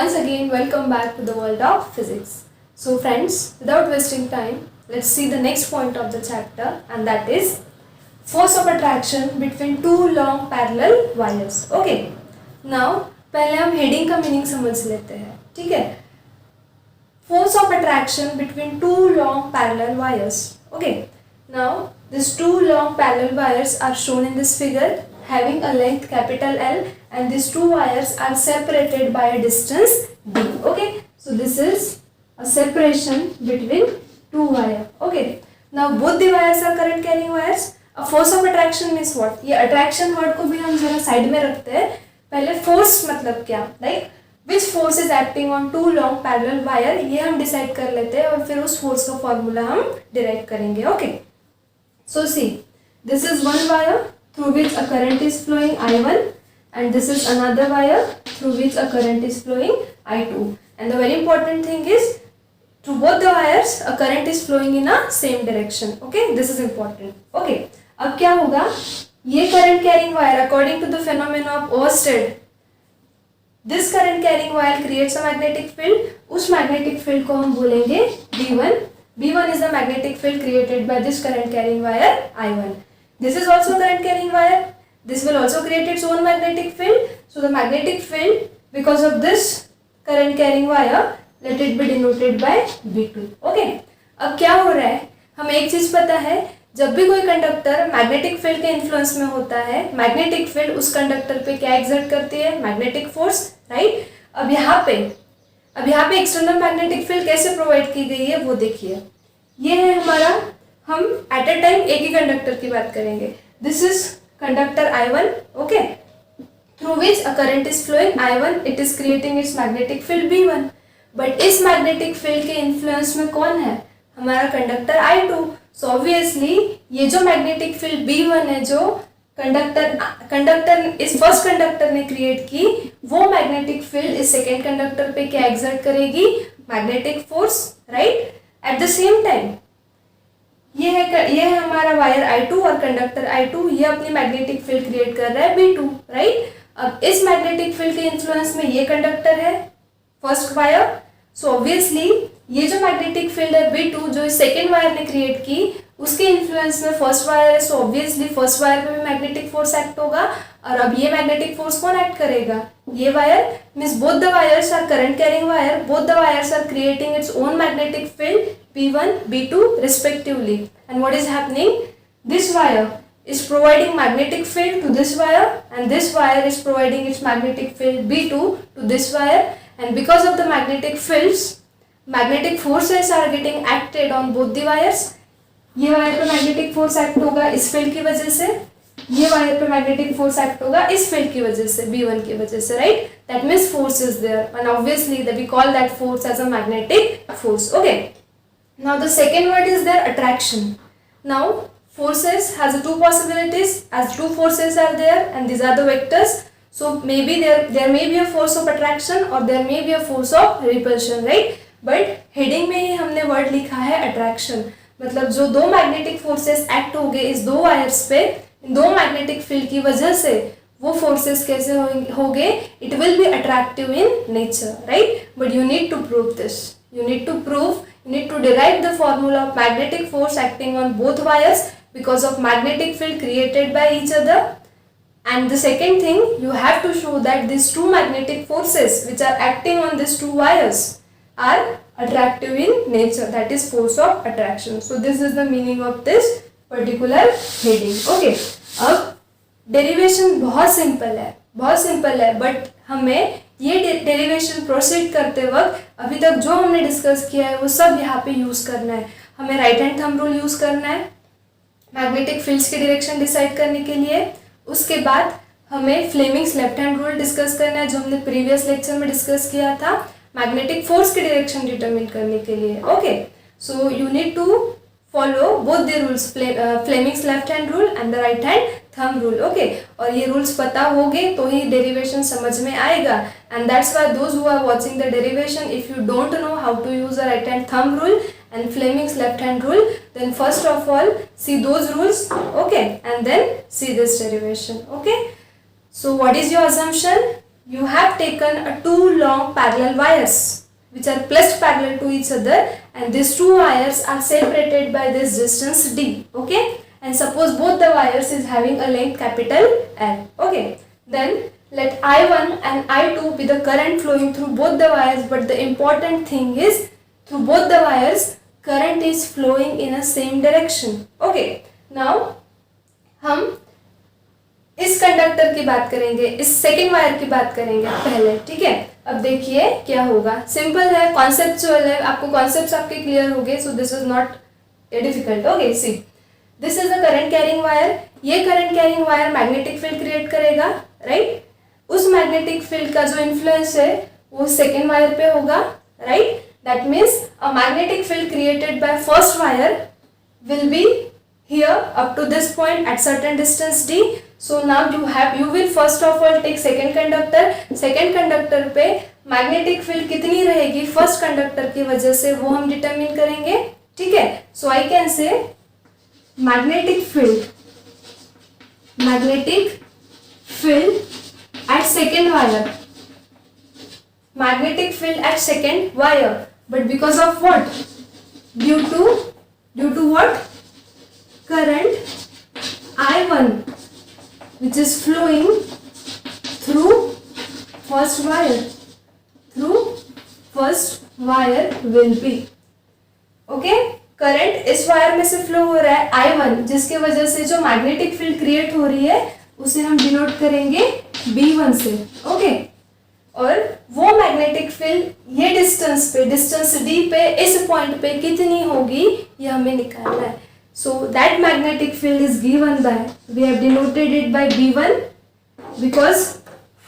Once again, welcome back to the world of physics. So friends, without wasting time, let's see the next point of the chapter, and that is force of attraction between two long parallel wires. Okay. Now, पहले हम heading का meaning समझ लेते हैं, ठीक है? Force of attraction between two long parallel wires. Okay. Now, these two long parallel wires are shown in this figure, having a length capital L, and these two wires are separated by a distance d. Okay, so this is a separation between two wires. Okay, now both the wires are current carrying wires. A force of attraction means what? ये attraction word को भी हम जरा side में रखते हैं. पहले force मतलब क्या? Like which force is acting on two long parallel wire, ये हम डिसाइड कर लेते हैं और फिर उस force का फॉर्मूला हम डिराइव करेंगे. Okay, so see, this is one wire through which a current is flowing I1, and this is another wire through which a current is flowing I2. And the very important thing is, through both the wires a current is flowing in a same direction. Okay, this is important. Okay, अब क्या होगा? ये current carrying wire, according to the phenomena of Oersted, this current carrying wire creates a magnetic field. उस magnetic field को हम बोलेंगे B1. B1 is the magnetic field created by this current carrying wire I1. This is also current carrying wire. This will also create its own magnetic field. So the magnetic field, because of this current carrying wire, let it be denoted by B2. Okay. अब क्या हो रहा है? हमें एक चीज पता है, जब भी कोई कंडक्टर मैग्नेटिक फील्ड के इन्फ्लुएंस में होता है, मैग्नेटिक फील्ड उस कंडक्टर पे क्या एग्जर्ट करती है? Magnetic force, right? अब यहाँ पे एक्सटर्नल मैग्नेटिक फील्ड कैसे प्रोवाइड की गई है वो देखिए. ये है हमारा, हम एट अ टाइम एक ही कंडक्टर की बात करेंगे. This is conductor I1, okay, through which a current is flowing I1. It is creating its magnetic field B1. But इस मैग्नेटिक फील्ड के इन्फ्लुएंस में कौन है? हमारा कंडक्टर I2. सो ऑब्वियसली ये जो मैग्नेटिक फील्ड B1 है, जो कंडक्टर इस फर्स्ट कंडक्टर ने क्रिएट की, वो मैग्नेटिक फील्ड इस सेकेंड कंडक्टर पे क्या एग्जर्ट करेगी? Magnetic force, right? At the same time ये है हमारा वायर I2 और कंडक्टर I2, ये अपनी मैग्नेटिक फील्ड क्रिएट कर रहा है B2, राइट? अब इस मैग्नेटिक फील्ड के इन्फ्लुएंस में ये कंडक्टर है, फर्स्ट वायर. सो ऑब्वियसली ये जो मैग्नेटिक फील्ड है B2, जो इस सेकेंड वायर ने क्रिएट की, उसके इन्फ्लुएंस में फर्स्ट वायर है. सो ऑब्वियसली फर्स्ट वायर पे भी मैग्नेटिक फोर्स एक्ट होगा. और अब ये मैग्नेटिक फोर्स कौन एक्ट करेगा? ये wire. Means both the wires are current carrying wire, both the wires are creating its own magnetic field B1, B2 respectively. And what is happening? This wire is providing magnetic field to this wire, and this wire is providing its magnetic field B2 to this wire. And because of the magnetic fields, magnetic forces are getting acted on both the wires. ये wire पे magnetic force act होगा इस field की वजह से, ये wire पे magnetic force act होगा इस फील्ड की वजह से, B1 की वजह से, right? That means force is there, and obviously we call that force as a magnetic force. Okay, now the second word is their attraction. Now forces has two possibilities, as two forces are there and these are the vectors. So maybe there may be a force of attraction or there may be a force of repulsion, right? But heading में ही हमने word लिखा है attraction. मतलब जो दो magnetic forces act हो गए इस दो वायर्स पे, इन दो मैग्नेटिक फील्ड की वजह से, वो फोर्सेस कैसे होंगे? It will be attractive in nature, right? But you need to prove this. You need to derive the formula of magnetic force acting on both wires because of magnetic field created by each other. And the second thing, you have to show that these two magnetic forces which are acting on these two wires are attractive in nature. That is force of attraction. So this is the meaning of this particular heading. Okay. अब derivation बहुत simple है, but हमें ये derivation proceed करते वक्त अभी तक जो हमने डिस्कस किया है वो सब यहाँ पे यूज करना है. हमें right hand thumb rule use करना है मैग्नेटिक फील्ड्स की डायरेक्शन डिसाइड करने के लिए. उसके बाद हमें Fleming's left hand rule discuss करना है, जो हमने प्रीवियस लेक्चर में डिस्कस किया था, मैग्नेटिक फोर्स की डायरेक्शन डिटरमिन करने के लिए. Okay, so you need to follow both the rules, Fleming's left hand rule and the right hand thumb rule. Okay, और ये rules पता होंगे तो ही derivation समझ में आएगा. And that's why those who are watching the derivation, if you don't know how to use the right hand thumb rule and Fleming's left hand rule, then first of all see those rules, okay, and then see this derivation. Okay, so what is your assumption? you have taken a two long parallel wires which are placed parallel to each other, and these two wires are separated by this distance d. Okay, and suppose both the wires is having a length capital L. Okay, then let I1 and I2 be the current flowing through both the wires, but the important thing is through both the wires current is flowing in a same direction. Okay, now हम इस conductor की बात करेंगे, इस second wire की बात करेंगे पहले, ठीक है। अब देखिए क्या होगा, सिंपल है, कॉन्सेप्चुअल है, आपको कॉन्सेप्ट्स आपके क्लियर हो गए, so this is not difficult. Okay, see this is a current carrying wire. ये current carrying wire magnetic field create करेगा, राइट। उस मैग्नेटिक फील्ड का जो इन्फ्लुएंस है वो सेकेंड वायर पे होगा, right. That means a magnetic field created by first wire will be here up to this point at certain distance d. So now you will first of all take second conductor. second conductor पे magnetic field कितनी रहेगी first conductor की वजह से वो हम determine करेंगे, ठीक है। So I can say magnetic field at second wire, magnetic field at second wire, but because of what? Due to what? Current I1 which is flowing through first wire will be, okay, current इस wire में से flow हो रहा है I1, जिसके वजह से जो मैग्नेटिक फील्ड क्रिएट हो रही है उसे हम डिनोट करेंगे B1 से, ओके। और वो मैग्नेटिक फील्ड ये डिस्टेंस D पे इस पॉइंट पे कितनी होगी ये हमें निकालना है। So that magnetic field is given by, we have denoted it by B1 because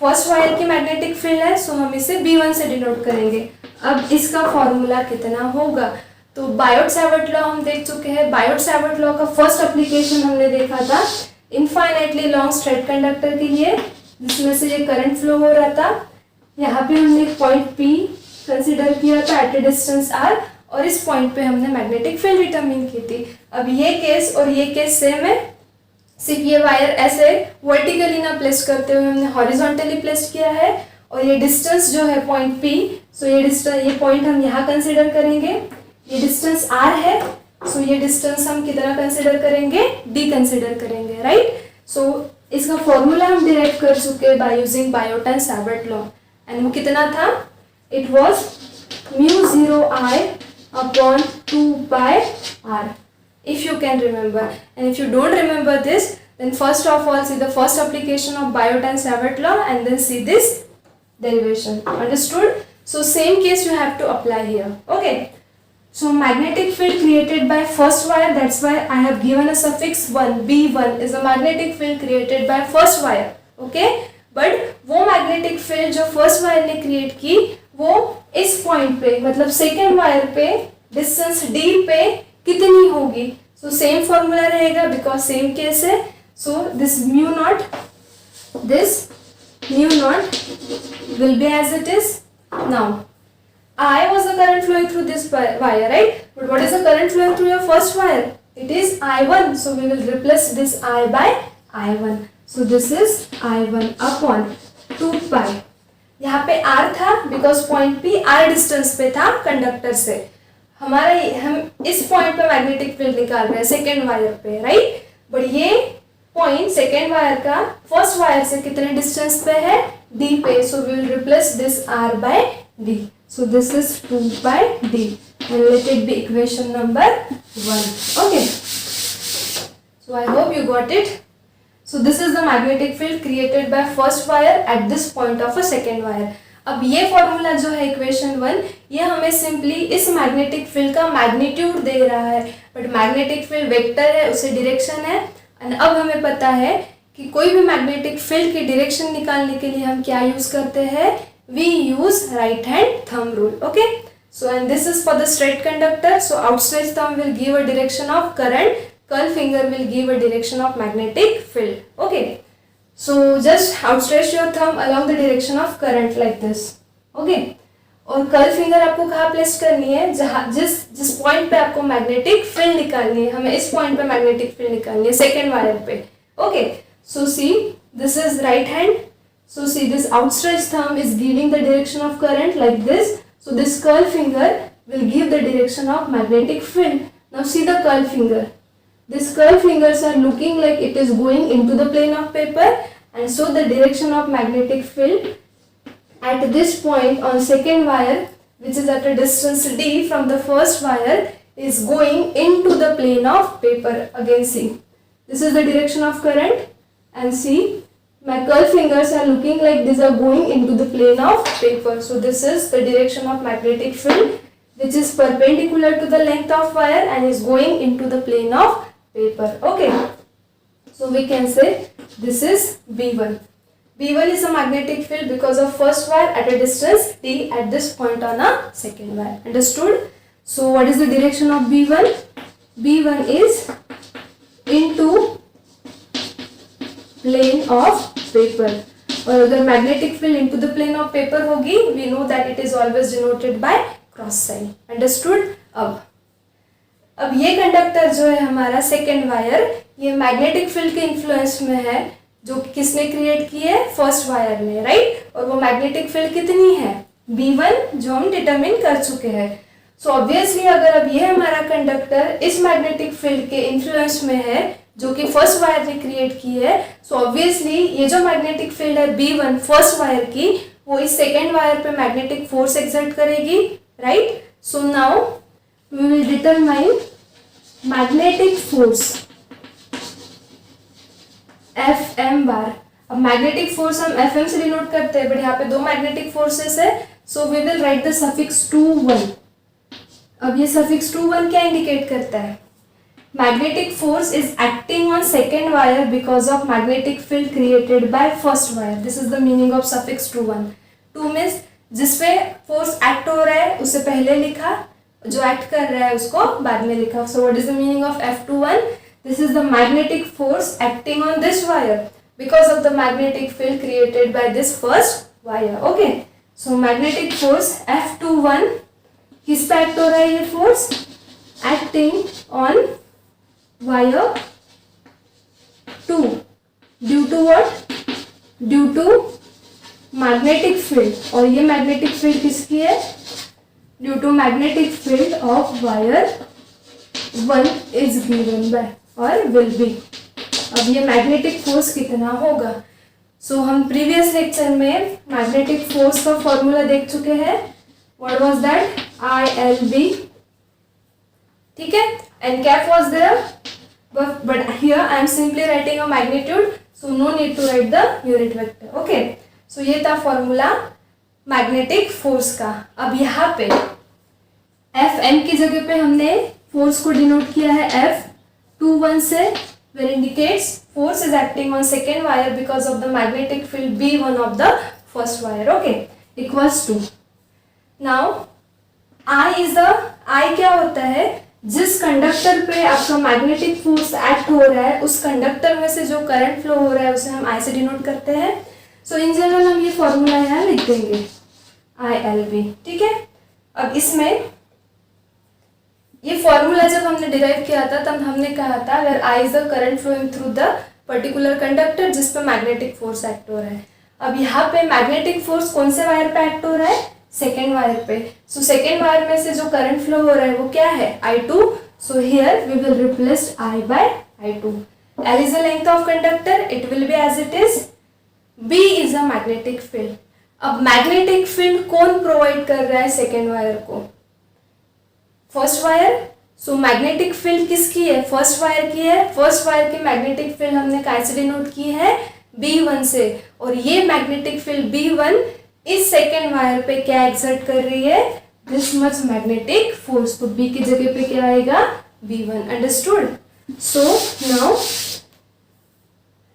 first wire की मैग्नेटिक फील्ड है, सो हम इसे B1 से डिनोट करेंगे। अब इसका फॉर्मूला कितना होगा, तो बायोट-सैवर्ट लॉ हम देख चुके हैं। बायोट-सैवर्ट लॉ का फर्स्ट एप्लीकेशन हमने देखा था इनफाइनाइटली लॉन्ग स्ट्रेट कंडक्टर के लिए, जिसमें से ये करंट फ्लो हो रहा था। यहाँ पे हमने पॉइंट P कंसिडर किया था एट ए डिस्टेंस R, और इस पॉइंट पे हमने मैग्नेटिक फील्ड डिटरमिन की थी। अब ये केस और ये केस सेम है, सिर्फ ये वायर ऐसे वर्टिकली ना प्लेस करते हुए हमने हॉरिजॉन्टली प्लेस किया है, और ये डिस्टेंस जो है पॉइंट P, सो ये पॉइंट हम यहाँ कंसिडर करेंगे। ये डिस्टेंस R है, सो ये डिस्टेंस हम कितना कंसिडर करेंगे, D कंसिडर करेंगे, राइट। सो इसका फॉर्मूला हम डिराइव कर चुके हैं by using Biot and Savart law, and वो कितना था, it was μ0I upon 2 by R, if you can remember. And if you don't remember this, then first of all see the first application of Biot and Savart law and then see this derivation. Understood? So same case you have to apply here. Okay, so magnetic field created by first wire, that's why I have given a suffix 1. B1 is a magnetic field created by first wire. Okay, but वो magnetic field जो first wire ने create की वो इस point पे मतलब second wire पे distance D पे कितनी होगी, सो सेम फॉर्मूला रहेगा बिकॉज सेम केस है। So this mu naught will be as it is. Now I was the current flowing through this wire, right? But what is the current flowing through your first wire? It is I1, so we will replace this I by I1. So this is I1 upon 2 pi. यहाँ पे R था because point P R distance पे था conductor से। हम इस point पे magnetic field निकाल रहे हैं सेकेंड वायर पे, राइट। बट ये पॉइंट सेकेंड वायर का फर्स्ट वायर से कितने डिस्टेंस पे है, D पे, so we will replace this R by D. So this is 2 by D and let it be equation number 1. Okay, so I hope you got it. So this is the magnetic field created by first wire at this point of a second wire. अब ये formula जो है equation 1, ये हमें simply इस magnetic field का magnitude दे रहा है, बट मैग्नेटिक फील्ड वेक्टर है, उसे डायरेक्शन है। एंड अब हमें पता है कि कोई भी मैग्नेटिक फील्ड की डायरेक्शन निकालने के लिए हम क्या यूज करते हैं, we use right hand thumb rule. Okay, so and this is for the straight conductor, so outstretched thumb will give a direction of current, curl finger will give a direction of magnetic field. Okay, so just outstretch your thumb along the direction of current like this. Okay, और curl finger आपको कहाँ place करनी है, जहाँ जिस point पे आपको magnetic field निकालनी है, हमें इस पॉइंट पे मैग्नेटिक फील्ड निकालनी है सेकेंड वायर पे। Okay, so C this is right hand, So see, this outstretched thumb is giving the direction of current like this. So this curl finger will give the direction of magnetic field. Now see the curl finger. These curl fingers are looking like it is going into the plane of paper, and so the direction of magnetic field at this point on second wire, which is at a distance d from the first wire, is going into the plane of paper. Again see, this is the direction of current, and see my curl fingers are looking like these are going into the plane of paper. So this is the direction of magnetic field, which is perpendicular to the length of wire and is going into the plane of paper. Okay, so we can say this is B1. B1 is a magnetic field because of first wire at a distance d at this point on a second wire. Understood? So what is the direction of B1? B1 is into plane of paper, और अगर magnetic field into the plane of paper होगी, we know that it is always denoted by cross sign. Understood? अब ये conductor जो है हमारा second wire, ये magnetic field के इन्फ्लुएंस में है, जो किसने क्रिएट की है? फर्स्ट वायर ने, राइट? और वो मैग्नेटिक फील्ड कितनी है? B1, जो हम डिटरमिन कर चुके हैं. सो ऑब्वियसली अगर अब ये हमारा कंडक्टर इस मैग्नेटिक फील्ड के इन्फ्लुएंस में है जो कि फर्स्ट वायर ने क्रिएट की है, सो ऑब्वियसली ये जो मैग्नेटिक फील्ड है B1 फर्स्ट वायर की, वो इस सेकेंड वायर पे मैग्नेटिक फोर्स एक्सर्ट करेगी, right? So now we will determine magnetic force Fm bar. अब मैग्नेटिक फोर्स हम Fm से डिनोट करते हैं, बट यहाँ पे दो मैग्नेटिक फोर्सेस है, so we will write the suffix 21. अब ये सफिक्स 21 क्या इंडिकेट करता है? Magnetic force is acting on second wire because of magnetic field created by first wire. This is the meaning of suffix 21. 2 means जिस पे force act हो रहा है उसे पहले लिखा, जो act कर रहा है उसको बाद में लिखा. So what is the meaning of F21? This is the magnetic force acting on this wire because of the magnetic field created by this first wire. Okay. So magnetic force F21 किस पे act हो रहा है ये force? Acting on wire 2 due to what? Due to magnetic field. और ये magnetic field किसकी है? Due to magnetic field of wire 1 is given by और will be. अब ये magnetic force कितना होगा? So हम previous lecture में magnetic force का formula देख चुके हैं. What was that? ILB. ठीक है? And cap was there, but here I am simply writing a magnitude, so no need to write the unit vector. Okay, so ये था formula magnetic force का. अब यहाँ पे Fm की जगह पे हमने फोर्स को डिनोट किया है F21 से, where indicates force is acting on second wire because of the magnetic field B1 of the first wire. Okay, equals to. Now I क्या होता है? जिस कंडक्टर पे आपका मैग्नेटिक फोर्स एक्ट हो रहा है उस कंडक्टर में से जो करंट फ्लो हो रहा है उसे हम I से डिनोट करते हैं. सो इन जनरल हम ये फॉर्मूला यहाँ लिख देंगे ILB. ठीक है? अब इसमें ये फॉर्मूला जब हमने डिराइव किया था तब हमने कहा था अगर I is the current flowing through the particular conductor जिस पे मैग्नेटिक फोर्स एक्ट हो रहा है. अब यहाँ पे मैग्नेटिक फोर्स कौन से वायर पे एक्ट हो रहा है? सेकेंड वायर पे. सो सेकेंड वायर में से जो करंट फ्लो हो रहा है वो क्या है? I2. So here we will replace I by I2. L is the length of conductor, it will be as it is. B is a magnetic field. अब मैग्नेटिक फील्ड कौन प्रोवाइड कर रहा है सेकेंड वायर को? First wire. So magnetic field किसकी है? First wire की है. फर्स्ट वायर की मैग्नेटिक फील्ड हमने कैसे डिनोट की है? B1 से. और ये मैग्नेटिक फील्ड B1 इस सेकेंड वायर पे क्या एक्सर्ट कर रही है? This much magnetic force. तो B की जगह पे क्या आएगा? B1. Understood? So now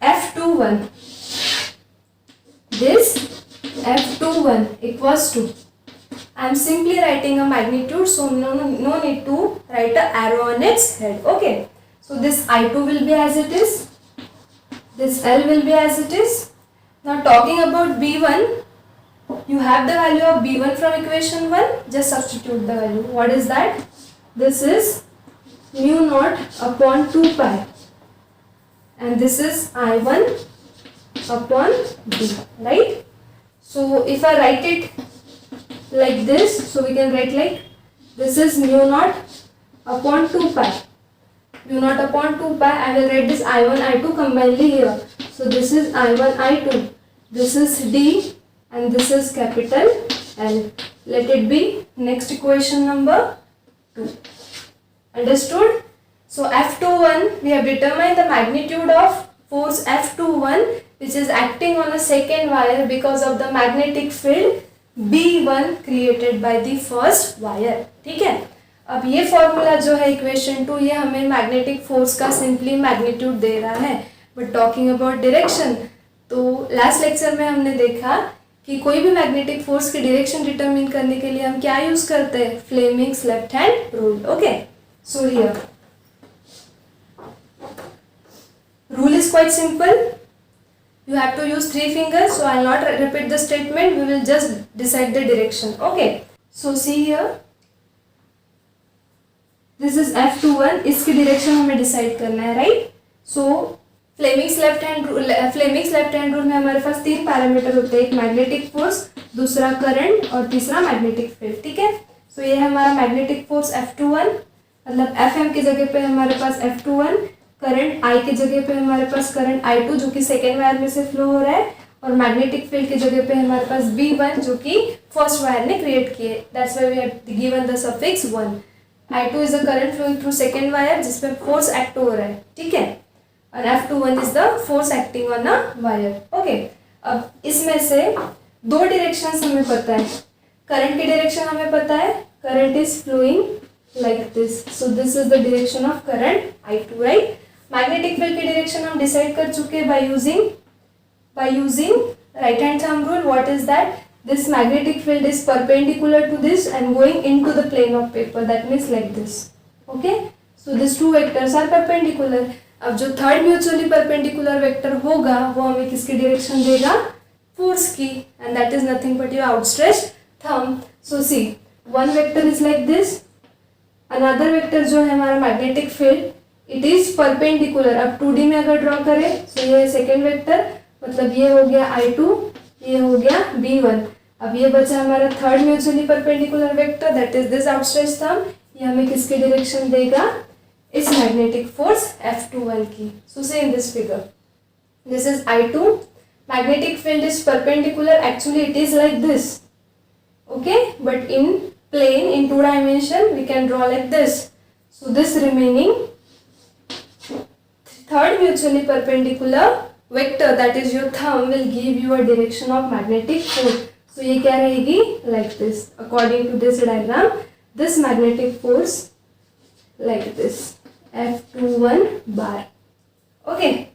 F21, this F21 equals to, I am simply writing a magnitude, so no need to write an arrow on its head. Okay, so this I2 will be as it is, this L will be as it is. Now talking about B1, you have the value of B1 from equation 1, just substitute the value. What is that? This is mu naught upon 2 pi, and this is I1 upon D, right? So if I write it like this, so we can write like this is mu naught upon 2 pi. Mu naught upon 2 pi, I will write this I1, I2 combinedly here. So this is I1, I2. This is D and this is capital L. Let it be next equation number 2. Understood? So F21, we have determined the magnitude of force F21 which is acting on a second wire because of the magnetic field B1 created by the first wire. ठीक है, अब ये formula जो है equation 2 ये हमें magnetic force का simply magnitude दे रहा है. बट टॉकिंग अबाउट डायरेक्शन, तो लास्ट लेक्चर में हमने देखा कि कोई भी मैग्नेटिक फोर्स की डायरेक्शन डिटरमिन करने के लिए हम क्या यूज करते हैं, Fleming's left hand rule. Okay, so here rule is quite simple. You have to use 3 fingers, so I will not repeat the statement, we will just decide the direction. Okay, so see here, this is F21, इसकी direction हमें decide करना है, right? So Fleming's left hand rule में हमारे पास 3 parameter होते हैं, एक magnetic force, दूसरा करंट और तीसरा मैग्नेटिक फील्ड. ठीक है, सो ये है हमारा मैग्नेटिक फोर्स F21, मतलब Fm की जगह पे हमारे पास F21, करंट I की जगह पे हमारे पास करंट I2 जो कि सेकेंड वायर में से फ्लो हो रहा है, और मैग्नेटिक फील्ड की जगह पे हमारे पास B1 जो कि फर्स्ट वायर ने क्रिएट किए. That's why we have given the suffix 1. I2 is the current flowing through second wire जिसमें फोर्स एक्ट हो रहा है. ठीक है, और F21 is the force acting on a wire. Okay, अब इसमें से 2 डायरेक्शंस हमें पता है. करंट की डायरेक्शन हमें पता है, current is flowing like this, so this is the direction of current I2, right. Magnetic field की डायरेक्शन हम डिसाइड कर चुके by using right hand thumb rule. What is that? This magnetic field is perpendicular to this and going into the plane of paper, that means like this. Okay, so this 2 vectors are perpendicular. अब जो third mutually perpendicular vector होगा वो हमें किसकी direction देगा, force की, and that is nothing but your outstretched thumb. So see, one vector is like this, another vector जो है हमारा magnetic field, it is perpendicular. अब 2D में अगर ड्रॉ करें, सो ये है सेकेंड वेक्टर, मतलब ये हो गया I2, ये हो गया B1. अब ये बचा हमारा third mutually perpendicular vector, that is this outstretched thumb. ये हमें किसकी डायरेक्शन देगा, इस मैग्नेटिक फोर्स F21 की. सो से in this figure, this is I2, magnetic field is perpendicular, actually it is like this, okay, but in plane in 2 dimension we can draw like this. So this remaining third mutually perpendicular vector, that is your thumb, will give you a direction of magnetic force. So ये क्या रहेगी, like this. According to this diagram, this magnetic force like this, F21 bar. Okay,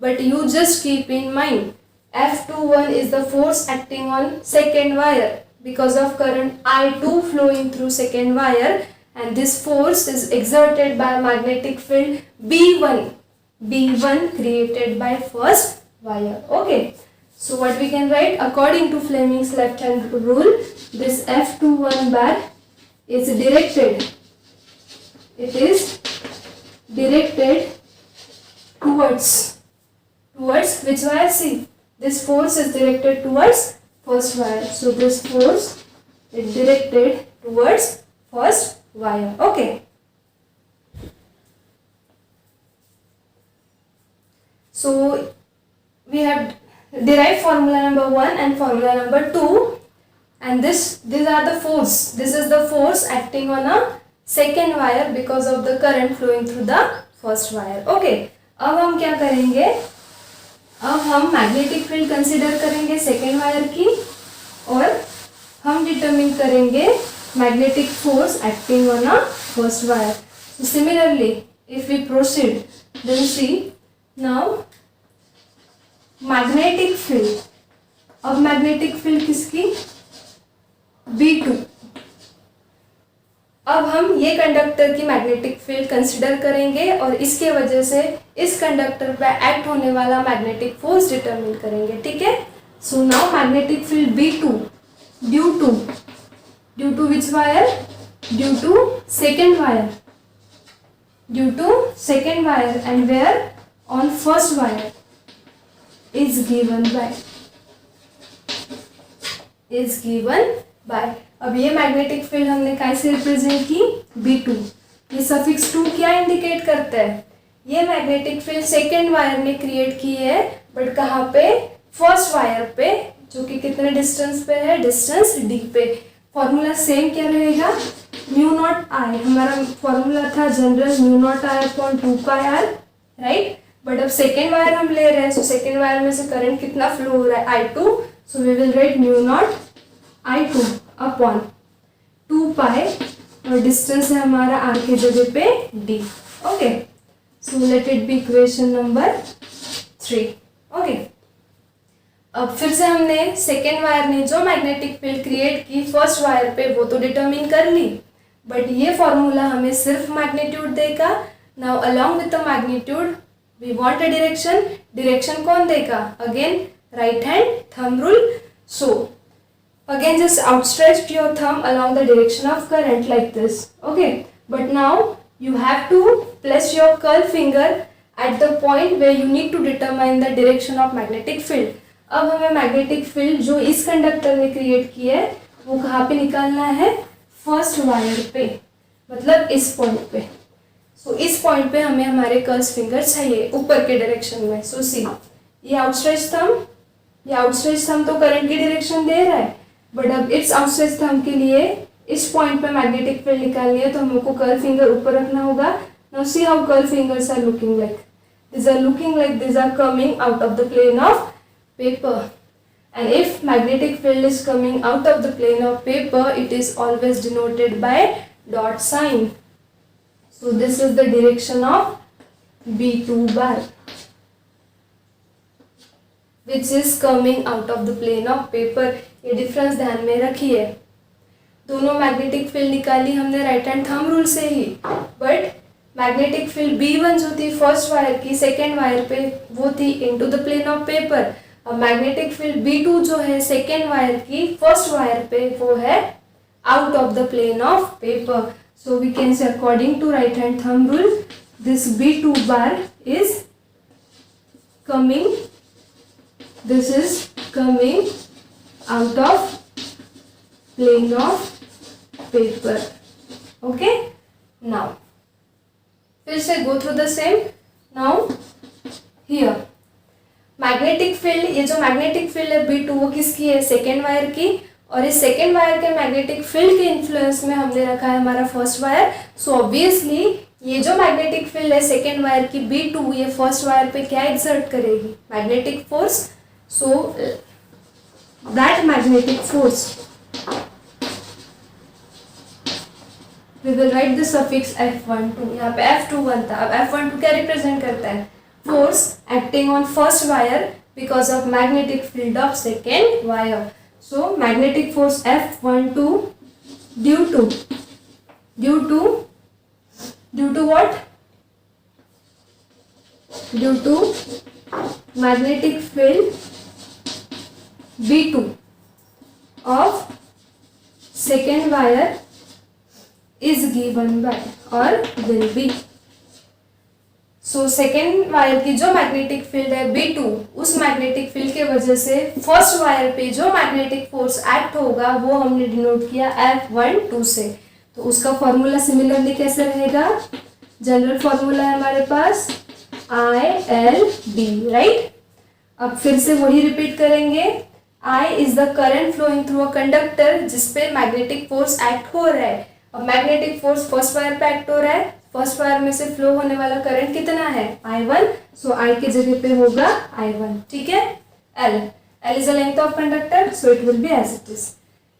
but you just keep in mind, F21 is the force acting on second wire because of current I2 flowing through second wire, and this force is exerted by magnetic field B1 created by first wire. Okay, so what we can write, according to Fleming's left hand rule, this F21 bar is directed, it is directed towards which wire? See, this force is directed towards first wire, so this force is directed towards first wire. Okay, so we have derived formula number 1 and formula number 2, and these are the force. This is the force acting on a second wire because of the current flowing through the first wire. Okay, अब हम क्या करेंगे, अब हम magnetic field consider करेंगे second wire की, और हम डिटरमिन करेंगे magnetic force acting on a first wire. So similarly, if we proceed, then see now magnetic field. अब मैग्नेटिक फील्ड किसकी, B2. अब हम ये कंडक्टर की मैग्नेटिक फील्ड कंसिडर करेंगे और इसके वजह से इस कंडक्टर पे एक्ट होने वाला मैग्नेटिक फोर्स डिटरमिन करेंगे. ठीक है, so now magnetic field B2 due to which wire, due to second wire, and where, on first wire. is given by अब ये मैग्नेटिक फील्ड हमने कैसे रिप्रेजेंट की, B2। ये सफिक्स 2 क्या इंडिकेट करता है, ये मैग्नेटिक फील्ड सेकेंड वायर ने क्रिएट की है, बट कहाँ पे, फर्स्ट वायर पे, जो कि कितने डिस्टेंस पे है, डिस्टेंस D पे। फॉर्मूला सेम क्या रहेगा, म्यू नॉट आई, हमारा फॉर्मूला था general mu not I upon 2πr, right. But अब सेकेंड वायर हम ले रहे हैं, सो सेकेंड वायर में से करंट कितना फ्लो हो रहा है, I2, so we will write mu not I2 upon 2π, और डिस्टेंस है हमारा r के जगह पे d। Okay, so let it B equation number 3। Okay, अब फिर से हमने सेकेंड वायर ने जो मैग्नेटिक फील्ड क्रिएट की फर्स्ट वायर पे वो तो डिटरमिन कर ली, बट ये फॉर्मूला हमें सिर्फ मैग्नीट्यूड देगा। Now along with the magnitude we want a direction, direction कौन देगा, again right hand thumb rule. So again just outstretch your thumb along the direction of current like this, okay, but now you have to place your curl finger at the point where you need to determine the direction of magnetic field। अब हमें magnetic field जो इस conductor ने create की है वो कहाँ पे निकालना है, फर्स्ट वायर पे, मतलब इस पॉइंट पे। सो इस पॉइंट पे हमें हमारे कर्ल्स फिंगर चाहिए ऊपर के डायरेक्शन में। सो सी, ये आउटस्ट्रेच थंब तो करंट की डायरेक्शन दे रहा है, बट अब इट्स आउटस्ट्रेच थंब के लिए इस पॉइंट पे मैग्नेटिक फील्ड निकालनी है, तो हमको कर्ल फिंगर ऊपर रखना होगा। Now see how curl fingers are looking like, these are coming out of the plane of paper, and if magnetic field is coming out of the plane of paper, it is always denoted by dot sign। So this is the direction of B2 bar, which is coming out of the plane of paper। ये difference ध्यान में रखिए, दोनों magnetic field निकाली हमने right hand thumb rule से ही, but magnetic field B1 जो थी फर्स्ट वायर की सेकेंड वायर पे वो थी into the plane of paper. अब मैग्नेटिक फील्ड B2 जो है सेकेंड वायर की फर्स्ट वायर पे वो है out of the plane of paper. So we can say according to right hand thumb rule this B2 bar is coming, this is coming out of plane of paper। okay, now फिर से go through the same। now here magnetic field, ये जो magnetic field है B2 वो किसकी है, second wire की, और इस सेकेंड वायर के मैग्नेटिक फील्ड के इन्फ्लुएंस में हमने रखा है हमारा फर्स्ट वायर। सो ऑब्वियसली ये जो मैग्नेटिक फील्ड है सेकेंड वायर की B2, ये फर्स्ट वायर पे क्या एक्सर्ट करेगी, magnetic force. So that magnetic force, we will write the suffix F12। यहाँ पे F21 था, अब F12 क्या रिप्रेजेंट करता है, force acting on first wire because of magnetic field of second wire। So magnetic force F12 due to what, due to magnetic field B2 of second wire is given by or will be। So second wire की जो magnetic field है B2, उस magnetic field के वजह से first wire पे जो magnetic force act होगा वो हमने डिनोट किया F12 से। तो उसका फॉर्मूला सिमिलरली कैसे रहेगा, जनरल फॉर्मूला है हमारे पास ILD, राइट। अब फिर से वही रिपीट करेंगे, I is the current flowing through a conductor जिसपे मैग्नेटिक फोर्स एक्ट हो रहा है। अब मैग्नेटिक फोर्स फर्स्ट वायर पे एक्ट हो रहा है, फर्स्ट वायर में से फ्लो होने वाला करंट कितना है, I1। सो I के जगह पे होगा I1, ठीक है। L is the length of conductor, so it will be as it is.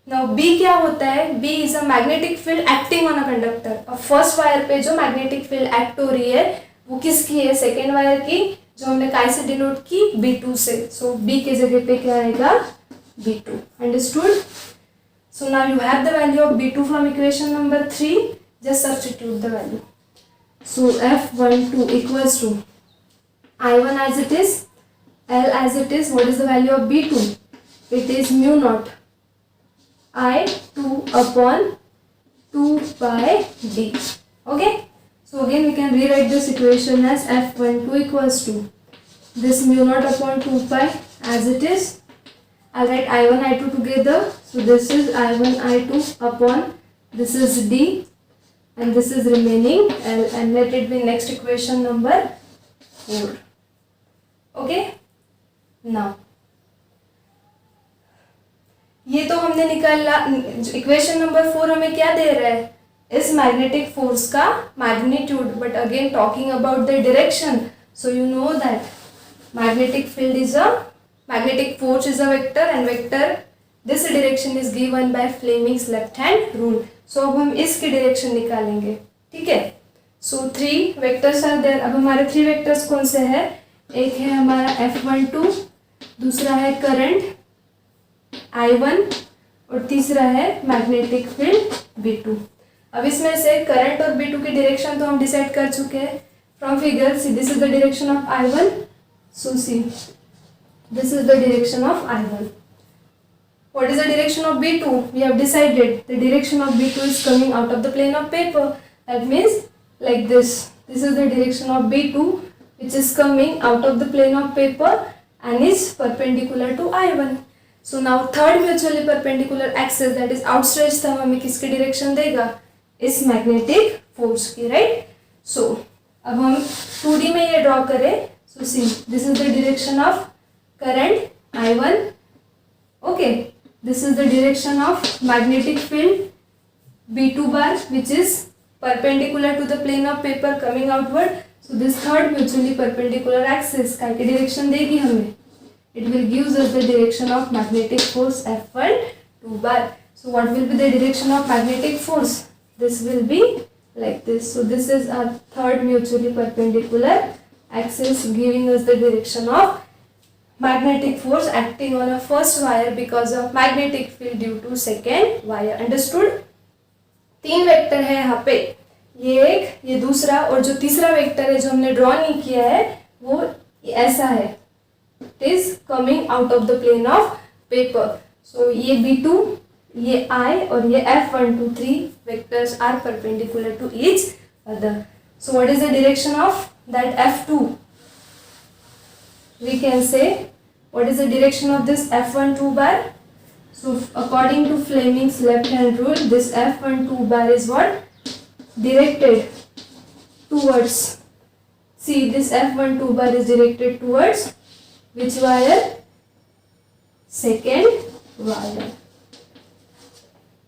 Now B क्या होता है, B is a magnetic field acting on a conductor. अब फर्स्ट वायर पे जो मैग्नेटिक फील्ड एक्ट हो रही है वो किसकी है, सेकेंड वायर की, जो हमने काय से डिनोट की, B2 से। सो B के जगह पे क्या आएगा, B2। Understood. So now you have the value of B2 from equation number 3, just substitute the value. So F12 equals to I1 as it is, L as it is, what is the value of B2, it is mu naught I2 upon 2 pi d। okay, so again we can rewrite this equation as F12 equals to this mu naught upon 2 pi as it is. I'll write I1 I2 together. So this is I1 I2 upon this is D and this is remaining L, and let it be next equation number 4. Okay. Now ये तो हमने निकाला. Equation number 4 हमें क्या दे रहा है? इस magnetic force का magnitude, but again talking about the direction. So you know that magnetic field is a magnetic force is a vector and vector this direction is given by Fleming's left hand rule. So अब हम इसकी direction निकालेंगे. ठीक है. So 3 vectors are there. अब हमारे 3 vectors कौन से हैं? एक है हमारा F12, दूसरा है करंट I1 और तीसरा है मैग्नेटिक फील्ड B2. अब इसमें से करंट और B2 की डायरेक्शन तो हम डिसाइड कर चुके हैं from figure. See this is the direction of I1. So see this is the direction of I1. What is the direction of B2? We have decided the direction of B2 is coming out of the plane of paper. That means like this. This is the direction of B2 which is coming out of the plane of paper and is perpendicular to I1. So now third mutually perpendicular axis that is outstretched thumb हमें किसकी direction देगा? इस magnetic force की, right? So अब हम 2D में ये draw करें. So see this is the direction of current I1. Okay, this is the direction of magnetic field B2 bar which is perpendicular to the plane of paper coming outward. So this third mutually perpendicular axis का की direction देगी हमें. It will gives us the direction of magnetic force F12 bar. So what will be the direction of magnetic force? This will be like this. So this is our third mutually perpendicular axis giving us the direction of magnetic force acting on a first wire because of magnetic field due to second wire. Understood? 3 vector है यहाँ पे, ये एक, ये दूसरा और जो तीसरा वेक्टर है जो हमने ड्रॉ नहीं किया है वो ऐसा है. It is coming out of the plane of paper. So ये B2, ये I और ये F1, 2, 3 vectors are perpendicular to each other. So what is the direction of that F2? We can say what is the direction of this F12 bar? So according to Fleming's left hand rule, this F12 bar is what? Directed towards, see this F12 bar is directed towards which wire? Second wire.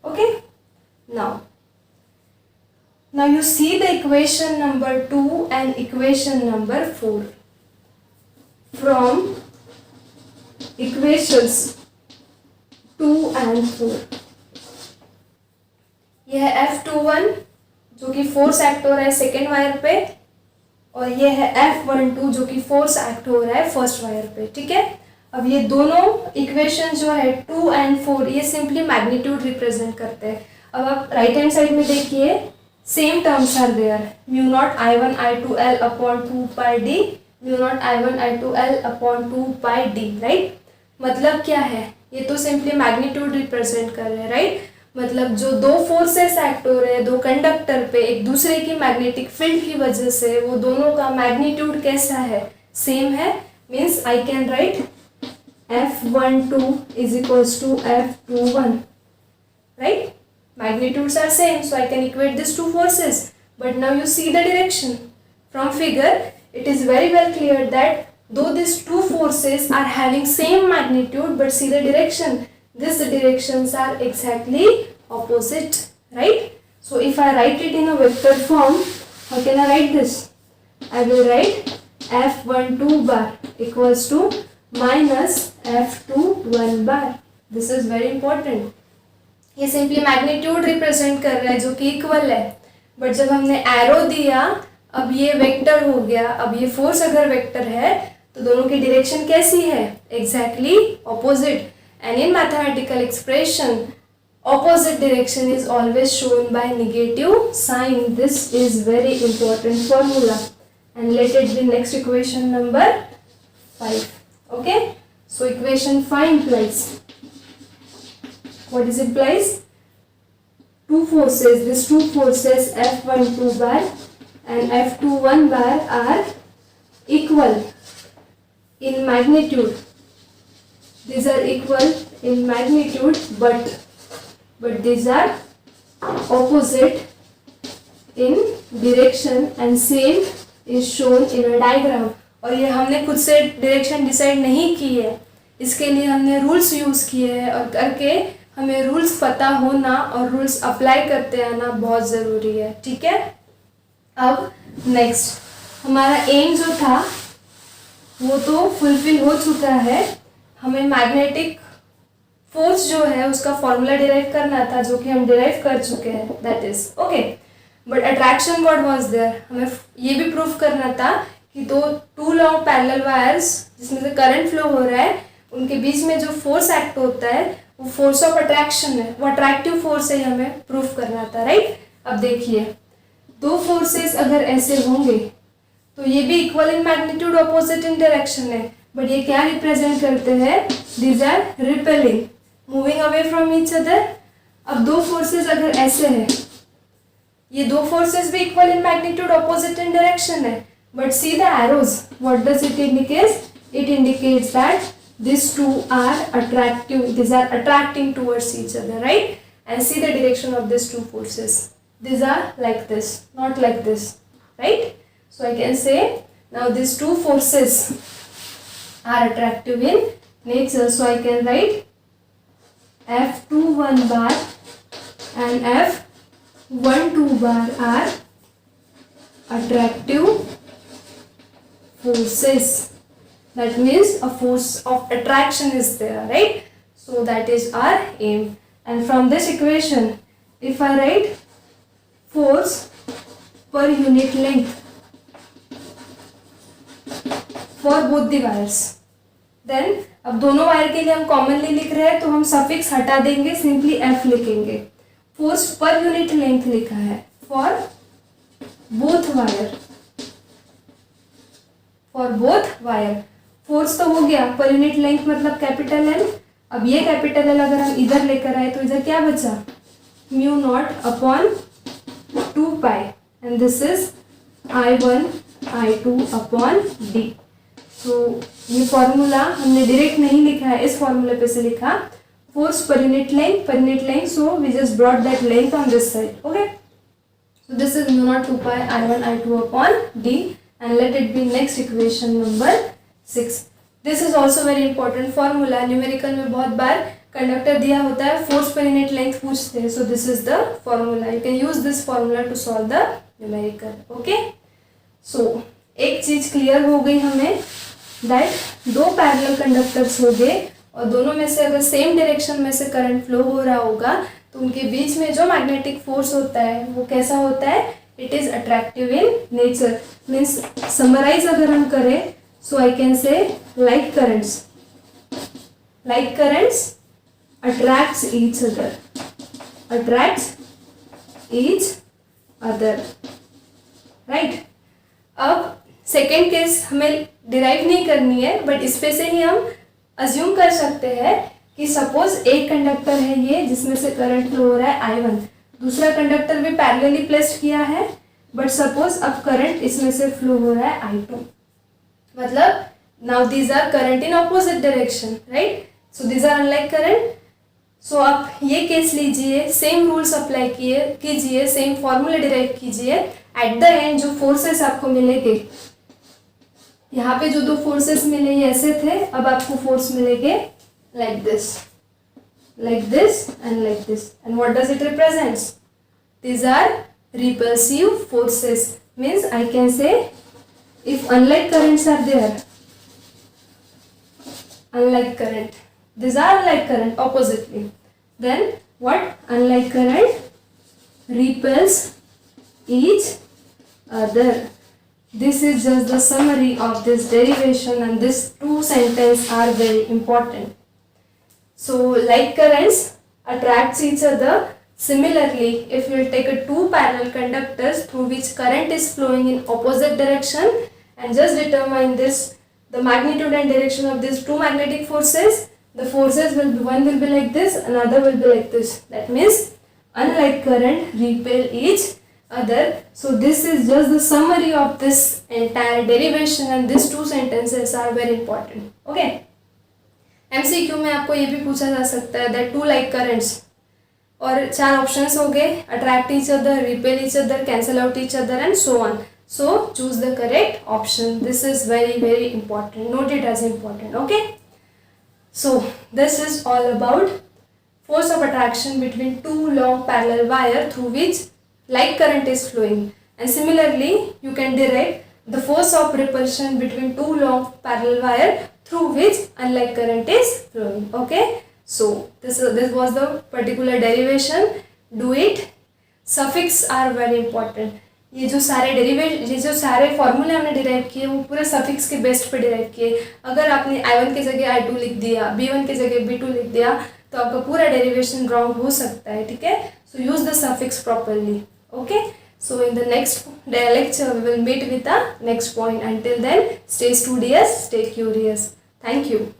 Okay. Now you see the equation number 2 and equation number 4. From equations 2 and 4 यह है F21 जो कि force act हो रहा है second wire पे और ये है F12 जो कि फोर्स एक्ट हो रहा है फर्स्ट वायर पे. ठीक है. अब ये दोनों इक्वेशन जो है 2 and 4 ये सिंपली मैग्नीट्यूड रिप्रेजेंट करते हैं. अब आप राइट हैंड साइड में देखिए same terms are there. Mu naught I1 I2 L upon 2 pi D, mu naught I1 I2 L upon 2 pi D, right. मतलब क्या है? ये तो सिंपली मैग्नीट्यूड रिप्रेजेंट कर रहे हैं, राइट. मतलब जो दो फोर्सेस एक्ट हो रहे हैं दो कंडक्टर पे एक दूसरे की मैग्नेटिक फील्ड की वजह से वो दोनों का मैग्नीट्यूड कैसा है? सेम है. Means I can write F12 is equals to F21, right? Magnitudes are same, so I can equate these two forces. But now you see the direction. From figure, it is very well clear that though these two forces are having same magnitude, but see the direction. These directions are exactly opposite, right? So if I write it in a vector form, how can I write this? I will write F12 bar equals to minus F21 bar. This is very important. ये simply magnitude represent कर रहा है जो कि equal है. But जब हमने arrow दिया अब ये वेक्टर हो गया. अब ये फोर्स अगर वेक्टर है तो दोनों की डायरेक्शन कैसी है? Exactly opposite. And in mathematical expression opposite direction is always shown by negative sign. This is very important formula. And let it be next equation number 5. Okay. So equation 5 implies, what is it implies? Two forces, these two forces F12 bar and F21 bar are equal. in magnitude. These are equal in magnitude, but these are opposite in direction and same is shown in a diagram. और ये हमने खुद से direction decide नहीं की है, इसके लिए हमने रूल्स यूज़ किए हैं, और करके हमें रूल्स पता होना और रूल्स अप्लाई करते आना बहुत ज़रूरी है. ठीक है. अब नेक्स्ट हमारा एम जो था वो तो फुलफिल हो चुका है. हमें मैग्नेटिक फोर्स जो है उसका फॉर्मूला डिराइव करना था, जो कि हम डिराइव कर चुके हैं. That is okay. But attraction what was there, हमें ये भी प्रूफ करना था कि टू लॉन्ग पैरेलल वायर्स जिसमें से करंट फ्लो हो रहा है, उनके बीच में जो फोर्स एक्ट होता है वो फोर्स ऑफ अट्रैक्शन है, वो अट्रैक्टिव फोर्स है, हमें प्रूफ करना था. राइट. अब देखिए, दो फोर्सेस अगर ऐसे होंगे तो ये भी equal in magnitude, opposite in direction है, बट ये क्या रिप्रेजेंट करते हैं? These are repelling, moving away from each other. अब दो फोर्सेस अगर ऐसे हैं, ये दो फोर्सेस भी equal in magnitude, opposite in direction है, but see the arrows, what does it indicate? It indicates that these two are attractive, these are attracting towards each other, right? And see the direction of these two forces, these are like this, not like this, right? So I can say now these two forces are attractive in nature, so I can write F21 bar and F12 bar are attractive forces. That means a force of attraction is there, right? So that is our aim. And from this equation, if I write force per unit length for both the wires, then अब दोनों wire के लिए हम commonly लिख रहे हैं तो हम सफिक्स हटा देंगे, सिंपली F लिखेंगे. फोर्स पर यूनिट लेंथ लिखा है for both wire, for both wire. Force तो हो गया, पर यूनिट लेंथ मतलब कैपिटल एल. अब ये कैपिटल एल अगर हम इधर लेकर आए तो इधर क्या बचा? Mu not upon 2 pi, and this is I1 I2 upon D. सो ये फॉर्मूला हमने डायरेक्ट नहीं लिखा है, इस फॉर्मूले पे से लिखा force per unit length, so we just brought that length on this side. Okay. So this is mu naught 2 pi I1 I2 upon D, and let it be next equation number 6. This is also very important formula. Numerical में बहुत बार conductor दिया होता है, force per unit length पूछते हैं. So this is the formula, you can use this formula to solve the numerical. Okay. So एक चीज clear हो गई हमें, दैट दो पैरेलल कंडक्टर्स हो गए और दोनों में से अगर सेम डायरेक्शन में से करंट फ्लो हो रहा होगा तो उनके बीच में जो मैग्नेटिक फोर्स होता है वो कैसा होता है? It is attractive in nature. Means summarise अगर हम करें, so I can say like currents attracts each other, right? अब सेकेंड केस हमें डिराइव नहीं करनी है, बट इस पे से ही हम अज्यूम कर सकते हैं कि सपोज एक कंडक्टर है ये जिसमें से करंट फ्लो हो रहा है I1, दूसरा कंडक्टर भी पैरेलली प्लेस्ड किया है, बट सपोज अब करंट इसमें से फ्लो हो रहा है I2. मतलब now these are current in opposite direction, right? So these are unlike current. So आप ये केस लीजिए, सेम रूल्स अप्लाई कीजिए, सेम फॉर्मूला डिराइव कीजिए. एट द एंड जो फोर्सेस आपको मिलेंगे, यहाँ पे जो दो फोर्सेस मिले ये ऐसे थे, अब आपको फोर्स मिलेंगे like this and like this. And what does it represents? These are repulsive forces. Means I can say if unlike currents are there, unlike current, these are unlike current oppositely, then what? Unlike current repels each other. This is just the summary of this derivation, and these two sentences are very important. So like currents attracts each other, similarly if you will take a two parallel conductors through which current is flowing in opposite direction and just determine this, the magnitude and direction of these two magnetic forces, the forces will be, one will be like this, another will be like this. That means unlike current repel each other. So this is just the summary of this entire derivation and these two sentences are very important. Okay. MCQ में आपको ये भी पूछा जा सकता है that two like currents और चार ऑप्शंस हो गए, attract each other, repel each other, cancel out each other and so on. So choose the correct option. This is very important. Note it as important. Okay. So this is all about force of attraction between two long parallel wire through which like current is flowing. And similarly, you can derive the force of repulsion between two long parallel wire through which unlike current is flowing. Okay. So this was the particular derivation. Do it. Suffix are very important. ये जो सारे फॉर्मूले हमने derive किए वो पूरे suffix के best पे डिराइव किए. अगर आपने I1 की जगह I2 लिख दिया, B1 की जगह B2 लिख दिया तो आपका पूरा डेरिवेशन रॉन्ग हो सकता है. ठीक है. So use the suffix properly. Okay. So in the next lecture we will meet with the next point. Until then, stay studious, stay curious. Thank you.